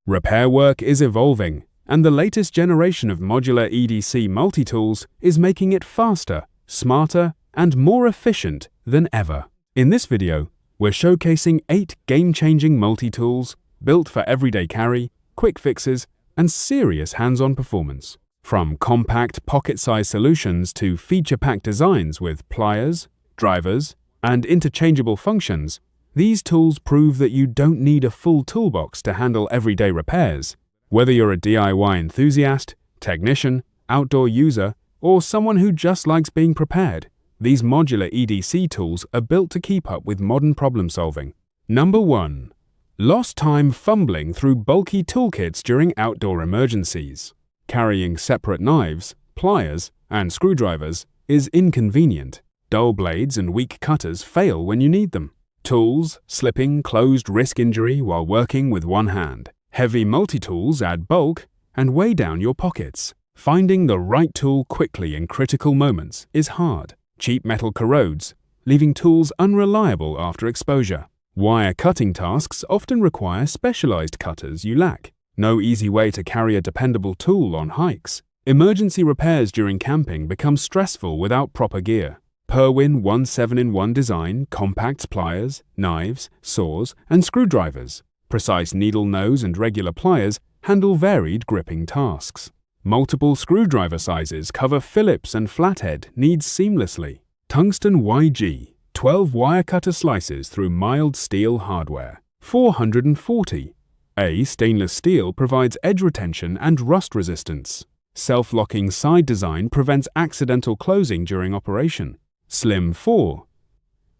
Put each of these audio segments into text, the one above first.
Repair work is evolving, and the latest generation of modular EDC multi-tools is making it faster, smarter, and more efficient than ever. In this video, we're showcasing 8 game-changing multi-tools built for everyday carry, quick fixes, and serious hands-on performance. From compact pocket-sized solutions to feature-packed designs with pliers, drivers, and interchangeable functions, these tools prove that you don't need a full toolbox to handle everyday repairs. Whether you're a DIY enthusiast, technician, outdoor user, or someone who just likes being prepared, these modular EDC tools are built to keep up with modern problem-solving. Number 1. Lost time fumbling through bulky toolkits during outdoor emergencies. Carrying separate knives, pliers, and screwdrivers is inconvenient. Dull blades and weak cutters fail when you need them. Tools, slipping, closed risk injury while working with one hand. Heavy multi-tools add bulk and weigh down your pockets. Finding the right tool quickly in critical moments is hard. Cheap metal corrodes, leaving tools unreliable after exposure. Wire cutting tasks often require specialized cutters you lack. No easy way to carry a dependable tool on hikes. Emergency repairs during camping become stressful without proper gear. Perwin 7-in-1 design compacts pliers, knives, saws, and screwdrivers. Precise needle nose and regular pliers handle varied gripping tasks. Multiple screwdriver sizes cover Phillips and flathead needs seamlessly. Tungsten YG 12 wire cutter slices through mild steel hardware. 440. A stainless steel provides edge retention and rust resistance. Self-locking side design prevents accidental closing during operation. Slim 4.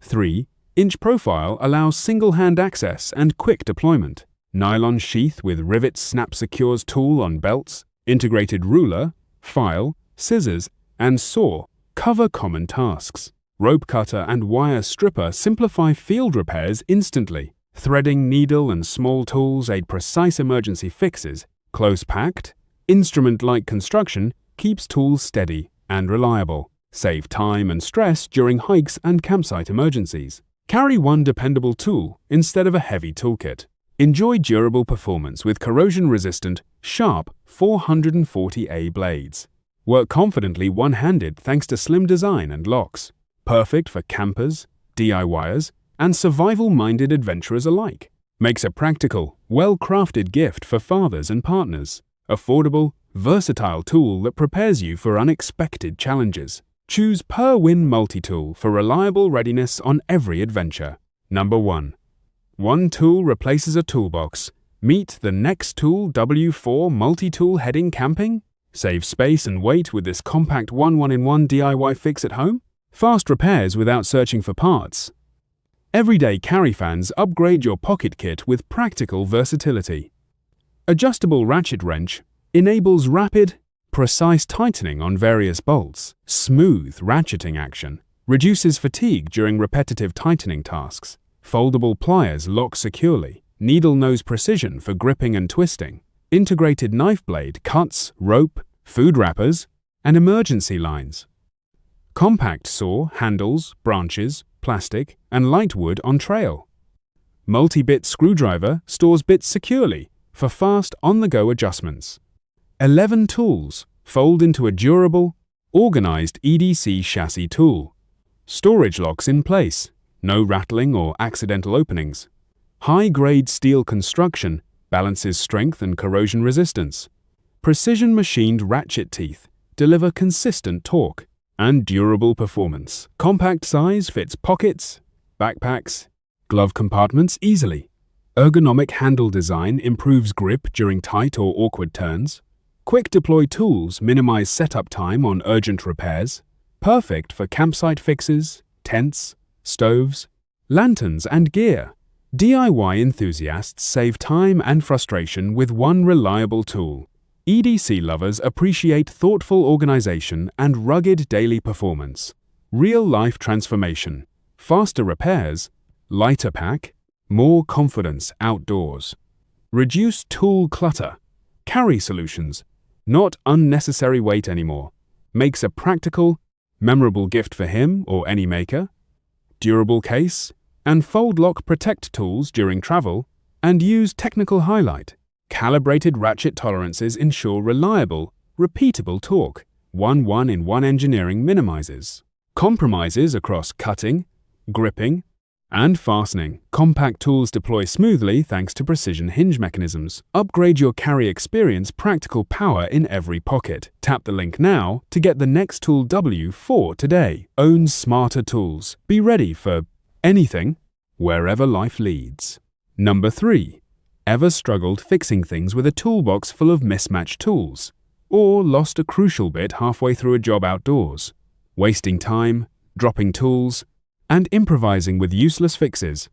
3-inch profile allows single-hand access and quick deployment. Nylon sheath with rivets snap secures tool on belts. Integrated ruler, file, scissors, and saw cover common tasks. Rope cutter and wire stripper simplify field repairs instantly. Threading needle and small tools aid precise emergency fixes. Close-packed, instrument-like construction keeps tools steady and reliable. Save time and stress during hikes and campsite emergencies. Carry one dependable tool instead of a heavy toolkit. Enjoy durable performance with corrosion-resistant, sharp 440A blades. Work confidently one-handed thanks to slim design and locks. Perfect for campers, DIYers, and survival-minded adventurers alike. Makes a practical, well-crafted gift for fathers and partners. Affordable, versatile tool that prepares you for unexpected challenges. Choose Perwin Multitool for reliable readiness on every adventure. Number 1. One tool replaces a toolbox. Meet the Next Tool W4 Multi-Tool heading camping? Save space and weight with this compact 1-in-1 DIY fix at home? Fast repairs without searching for parts. Everyday carry fans upgrade your pocket kit with practical versatility. Adjustable ratchet wrench enables rapid, precise tightening on various bolts. Smooth ratcheting action reduces fatigue during repetitive tightening tasks. Foldable pliers lock securely. Needle nose precision for gripping and twisting. Integrated knife blade cuts, rope, food wrappers, and emergency lines. Compact saw handles, branches, plastic, and light wood on trail. Multi-bit screwdriver stores bits securely for fast on-the-go adjustments. 11 tools fold into a durable, organized EDC chassis tool. Storage locks in place. No rattling or accidental openings. High-grade steel construction balances strength and corrosion resistance. Precision machined ratchet teeth deliver consistent torque and durable performance. Compact size fits pockets, backpacks, glove compartments easily. Ergonomic handle design improves grip during tight or awkward turns. Quick deploy tools minimize setup time on urgent repairs. Perfect for campsite fixes, tents, stoves, lanterns, and gear. DIY enthusiasts save time and frustration with one reliable tool. EDC lovers appreciate thoughtful organization and rugged daily performance. Real-life transformation. Faster repairs, lighter pack, more confidence outdoors. Reduce tool clutter. Carry solutions, not unnecessary weight anymore. Makes a practical, memorable gift for him or any maker. Durable case, and fold lock protect tools during travel, and use technical highlight. Calibrated ratchet tolerances ensure reliable, repeatable torque. 1-1-in-1 engineering minimizes compromises across cutting, gripping, and fastening. Compact tools deploy smoothly thanks to precision hinge mechanisms. Upgrade your carry experience, practical power in every pocket. Tap the link now to get the next tool W4 today. Own smarter tools. Be ready for anything, wherever life leads. Number 3. Ever struggled fixing things with a toolbox full of mismatched tools? Or lost a crucial bit halfway through a job outdoors? Wasting time, dropping tools, and improvising with useless fixes.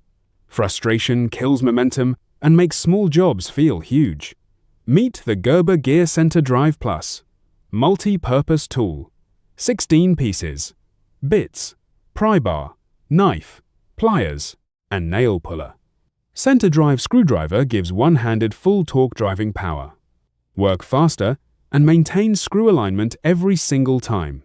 Frustration kills momentum and makes small jobs feel huge. Meet the Gerber Gear Center Drive Plus. Multi-purpose tool. 16 pieces. Bits, pry bar, knife, pliers, and nail puller. Center drive screwdriver gives one-handed full torque driving power. Work faster and maintain screw alignment every single time.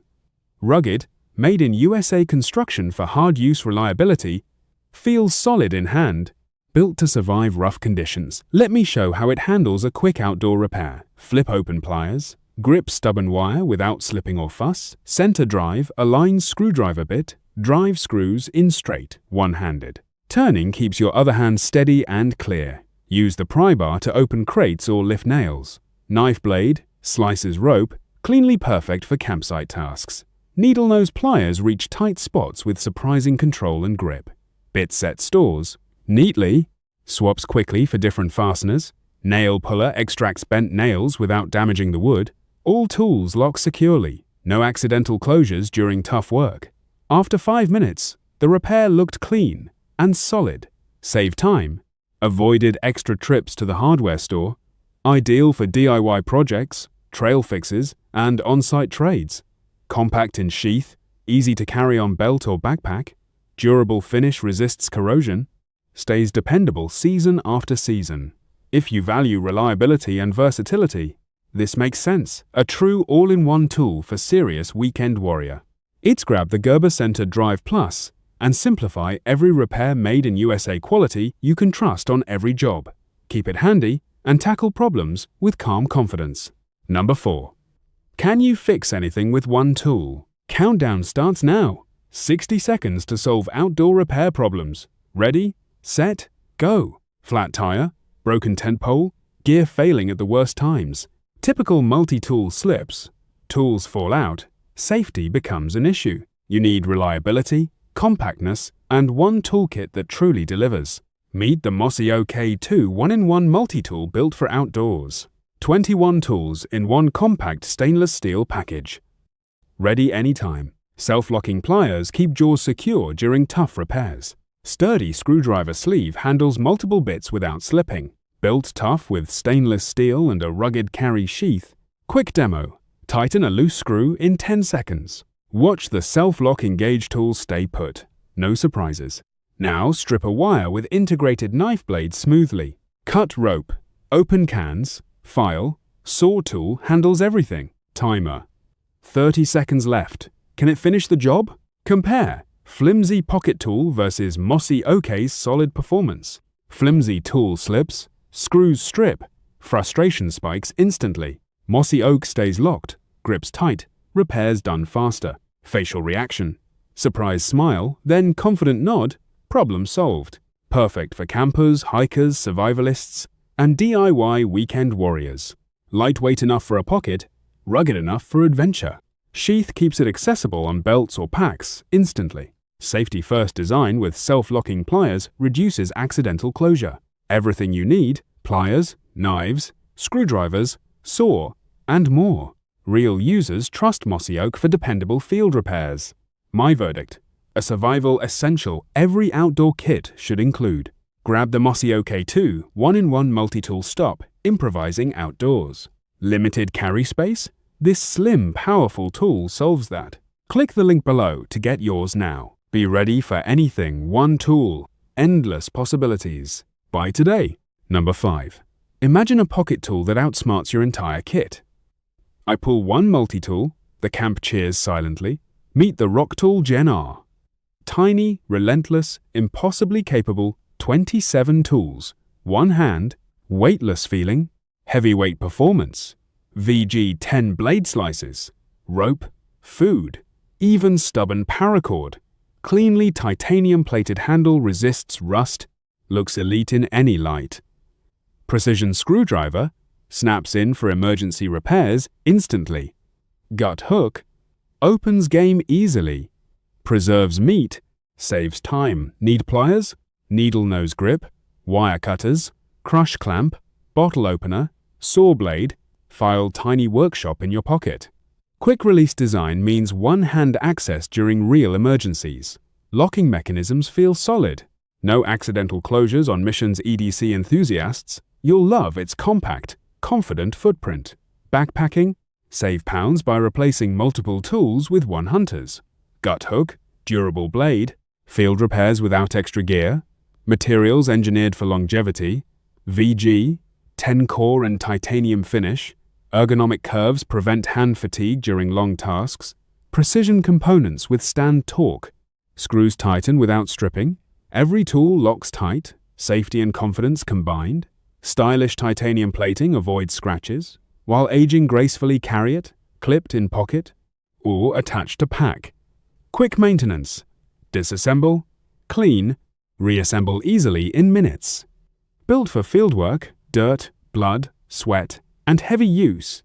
Rugged, made in USA construction for hard-use reliability, feels solid in hand, built to survive rough conditions. Let me show how it handles a quick outdoor repair. Flip open pliers, grip stubborn wire without slipping or fuss, center drive aligns screwdriver bit, drive screws in straight, one-handed. Turning keeps your other hand steady and clear. Use the pry bar to open crates or lift nails. Knife blade slices rope, cleanly perfect for campsite tasks. Needle nose pliers reach tight spots with surprising control and grip. Bit set stores neatly, swaps quickly for different fasteners. Nail puller extracts bent nails without damaging the wood. All tools lock securely, no accidental closures during tough work. After 5 minutes, the repair looked clean and solid. Save time, avoided extra trips to the hardware store. Ideal for DIY projects, trail fixes, and on-site trades. Compact in sheath, easy to carry on belt or backpack. Durable finish resists corrosion. Stays dependable season after season. If you value reliability and versatility, this makes sense. A true all-in-one tool for serious weekend warrior. It's grab the Gerber Center Drive Plus and simplify every repair made in USA quality you can trust on every job. Keep it handy and tackle problems with calm confidence. Number 4. Can you fix anything with one tool? Countdown starts now. 60 seconds to solve outdoor repair problems. Ready, set, go. Flat tire, broken tent pole, gear failing at the worst times. Typical multi-tool slips. Tools fall out. Safety becomes an issue. You need reliability, compactness, and one toolkit that truly delivers. Meet the Modular EDC 1-in-1 multi-tool built for outdoors. 21 tools in one compact stainless steel package. Ready anytime. Self-locking pliers keep jaws secure during tough repairs. Sturdy screwdriver sleeve handles multiple bits without slipping. Built tough with stainless steel and a rugged carry sheath. Quick demo. Tighten a loose screw in 10 seconds. Watch the self-lock engage tool stay put. No surprises. Now strip a wire with integrated knife blade smoothly. Cut rope. Open cans. File. Saw tool handles everything. Timer. 30 seconds left. Can it finish the job? Compare flimsy pocket tool versus Mossy Ok's solid performance. Flimsy tool slips, screws strip, frustration spikes instantly. Mossy Oak stays locked, grips tight, repairs done faster. Facial reaction. Surprise smile, then confident nod, problem solved. Perfect for campers, hikers, survivalists, and DIY weekend warriors. Lightweight enough for a pocket, rugged enough for adventure. Sheath keeps it accessible on belts or packs instantly. Safety-first design with self-locking pliers reduces accidental closure. Everything you need: pliers, knives, screwdrivers, saw, and more. Real users trust Mossy Oak for dependable field repairs. My verdict: a survival essential every outdoor kit should include. Grab the Mossy Oak 2 1-in-1 multi-tool stop, improvising outdoors. Limited carry space? This slim, powerful tool solves that. Click the link below to get yours now. Be ready for anything, one tool, endless possibilities. Buy today. Number 5. Imagine a pocket tool that outsmarts your entire kit. I pull one multi-tool, the camp cheers silently. Meet the Rock Tool Gen R. Tiny, relentless, impossibly capable, 27 tools. One hand, weightless feeling, Heavyweight performance, VG10 blade slices, rope, food, even stubborn paracord. Cleanly titanium-plated handle resists rust, looks elite in any light. Precision screwdriver, snaps in for emergency repairs instantly. Gut hook, opens game easily. Preserves meat, saves time. Need pliers, needle nose grip, wire cutters, crush clamp, bottle opener, saw blade, file tiny workshop in your pocket. Quick release design means one-hand access during real emergencies. Locking mechanisms feel solid. No accidental closures on missions. EDC enthusiasts, you'll love its compact, confident footprint. Backpacking, save pounds by replacing multiple tools with one hunter's. Gut hook, durable blade, field repairs without extra gear, materials engineered for longevity, VG, 10-core and titanium finish, ergonomic curves prevent hand fatigue during long tasks, precision components withstand torque, screws tighten without stripping, every tool locks tight, safety and confidence combined, stylish titanium plating avoids scratches, while aging gracefully. Carry it, clipped in pocket, or attached to pack. Quick maintenance, disassemble, clean, reassemble easily in minutes. Built for fieldwork, dirt, blood, sweat, and heavy use.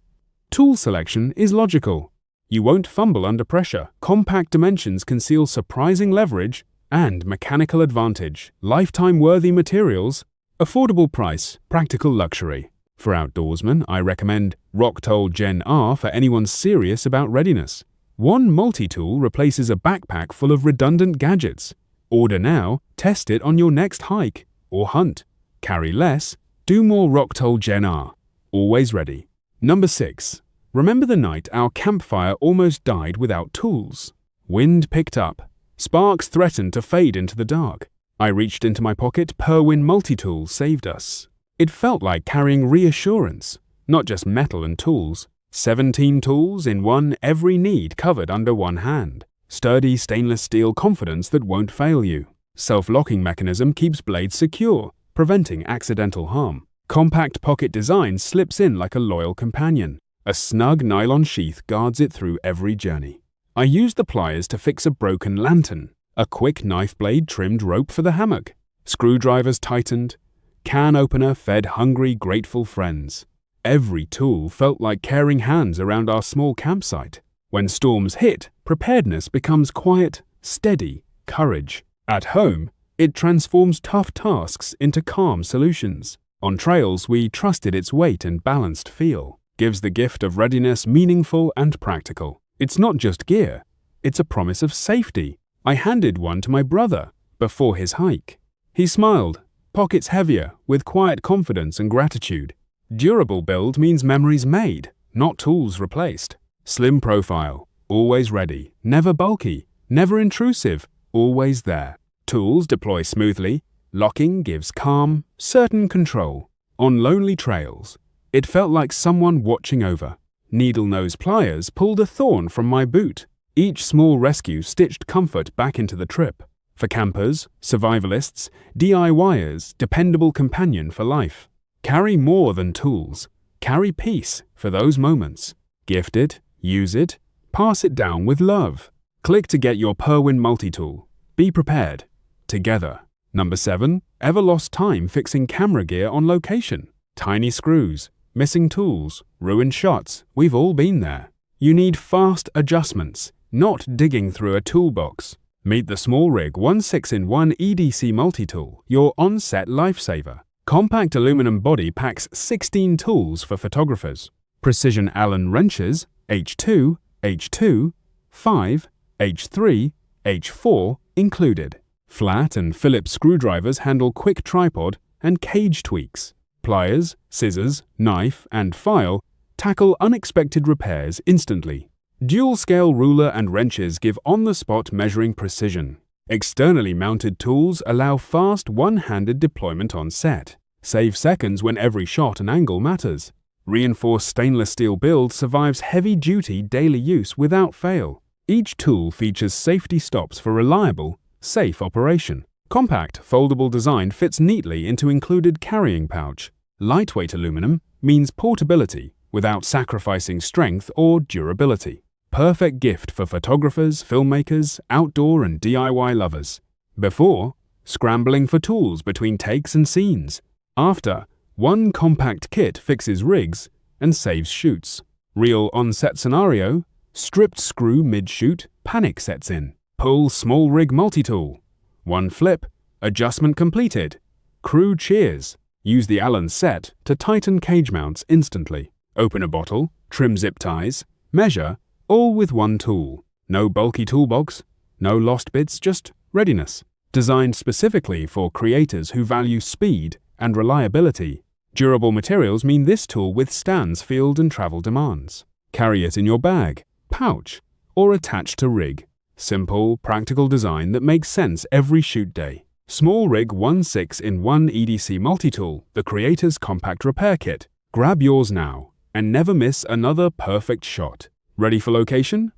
Tool selection is logical. You won't fumble under pressure. Compact dimensions conceal surprising leverage and mechanical advantage. Lifetime-worthy materials, affordable price, practical luxury. For outdoorsmen, I recommend Rocktool Gen R for anyone serious about readiness. One multi-tool replaces a backpack full of redundant gadgets. Order now, test it on your next hike or hunt. Carry less, do more. Rocktool Gen R. Always ready. Number 6. Remember the night our campfire almost died without tools? Wind picked up. Sparks threatened to fade into the dark. I reached into my pocket. Perwin Multitool saved us. It felt like carrying reassurance, not just metal and tools. 17 tools in one, every need covered under one hand. Sturdy stainless steel confidence that won't fail you. Self-locking mechanism keeps blades secure, preventing accidental harm. Compact pocket design slips in like a loyal companion. A snug nylon sheath guards it through every journey. I used the pliers to fix a broken lantern. A quick knife blade trimmed rope for the hammock. Screwdrivers tightened. Can opener fed hungry, grateful friends. Every tool felt like caring hands around our small campsite. When storms hit, preparedness becomes quiet, steady courage. At home, it transforms tough tasks into calm solutions. On trails, we trusted its weight and balanced feel. Gives the gift of readiness meaningful and practical. It's not just gear, it's a promise of safety. I handed one to my brother before his hike. He smiled, pockets heavier, with quiet confidence and gratitude. Durable build means memories made, not tools replaced. Slim profile, always ready, never bulky, never intrusive, always there. Tools deploy smoothly, locking gives calm, certain control. On lonely trails, it felt like someone watching over. Needle nose pliers pulled a thorn from my boot. Each small rescue stitched comfort back into the trip. For campers, survivalists, DIYers, dependable companion for life. Carry more than tools. Carry peace for those moments. Gift it, use it, pass it down with love. Click to get your Perwin Multitool. Be prepared. Together. Number 7. Ever lost time fixing camera gear on location? Tiny screws, missing tools, ruined shots. We've all been there. You need fast adjustments, not digging through a toolbox. Meet the Small Rig 1/6-in-1 EDC Multitool, your on-set lifesaver. Compact aluminum body packs 16 tools for photographers. Precision Allen wrenches, H2, H2, 5, H3, H4 included. Flat and Phillips screwdrivers handle quick tripod and cage tweaks. Pliers, scissors, knife, and file tackle unexpected repairs instantly. Dual-scale ruler and wrenches give on-the-spot measuring precision. Externally mounted tools allow fast one-handed deployment on set. Save seconds when every shot and angle matters. Reinforced stainless steel build survives heavy-duty daily use without fail. Each tool features safety stops for reliable, safe operation. Compact, foldable design fits neatly into included carrying pouch. Lightweight aluminum means portability without sacrificing strength or durability. Perfect gift for photographers, filmmakers, outdoor and DIY lovers. Before, scrambling for tools between takes and scenes. After, one compact kit fixes rigs and saves shoots. Real on-set scenario, stripped screw mid-shoot, panic sets in. Pull small rig multi-tool. One flip, adjustment completed. Crew cheers. Use the Allen set to tighten cage mounts instantly. Open a bottle, trim zip ties, measure, all with one tool. No bulky toolbox, no lost bits, just readiness. Designed specifically for creators who value speed and reliability. Durable materials mean this tool withstands field and travel demands. Carry it in your bag, pouch, or attached to rig. Simple, practical design that makes sense every shoot day. Small Rig 1/6-in-1 EDC Multitool, the creator's compact repair kit. Grab yours now and never miss another perfect shot. Ready for location?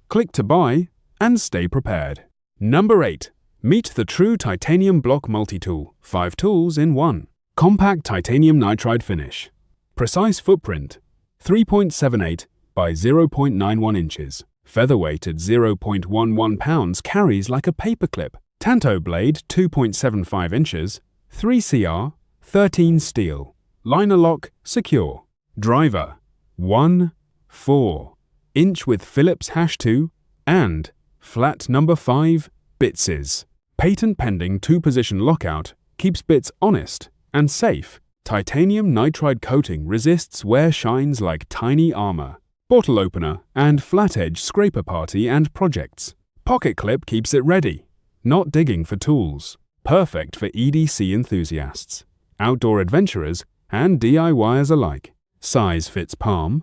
Click to buy and stay prepared. Number 8. Meet the true titanium block multi-tool. 5 tools in 1. Compact titanium nitride finish. Precise footprint. 3.78 by 0.91 inches. Featherweight at 0.11 pounds carries like a paperclip. Tanto blade 2.75 inches. 3 CR. 13 steel. Liner lock secure. Driver 1/4 inch with Phillips #2 and flat number 5 bitses. Patent pending 2-position lockout keeps bits honest and safe. Titanium nitride coating resists wear shines like tiny armor. Bottle opener and flat edge scraper party and projects. Pocket clip keeps it ready, not digging for tools. Perfect for EDC enthusiasts, outdoor adventurers and DIYers alike. Size fits palm.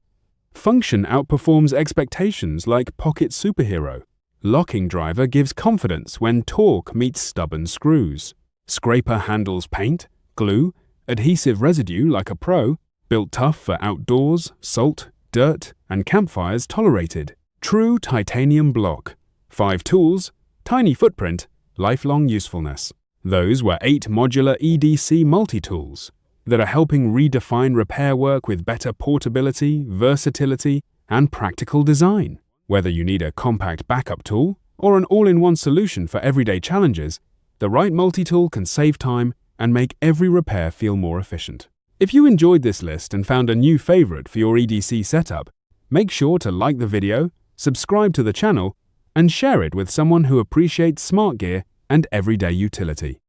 Function outperforms expectations like pocket superhero. Locking driver gives confidence when torque meets stubborn screws. Scraper handles paint, glue, adhesive residue like a pro. Built tough for outdoors, salt, dirt, and campfires tolerated. True titanium block. 5 tools, tiny footprint, lifelong usefulness. Those were 8 modular EDC multi-tools that are helping redefine repair work with better portability, versatility, and practical design. Whether you need a compact backup tool or an all-in-one solution for everyday challenges, the right multi-tool can save time and make every repair feel more efficient. If you enjoyed this list and found a new favorite for your EDC setup, make sure to like the video, subscribe to the channel, and share it with someone who appreciates smart gear and everyday utility.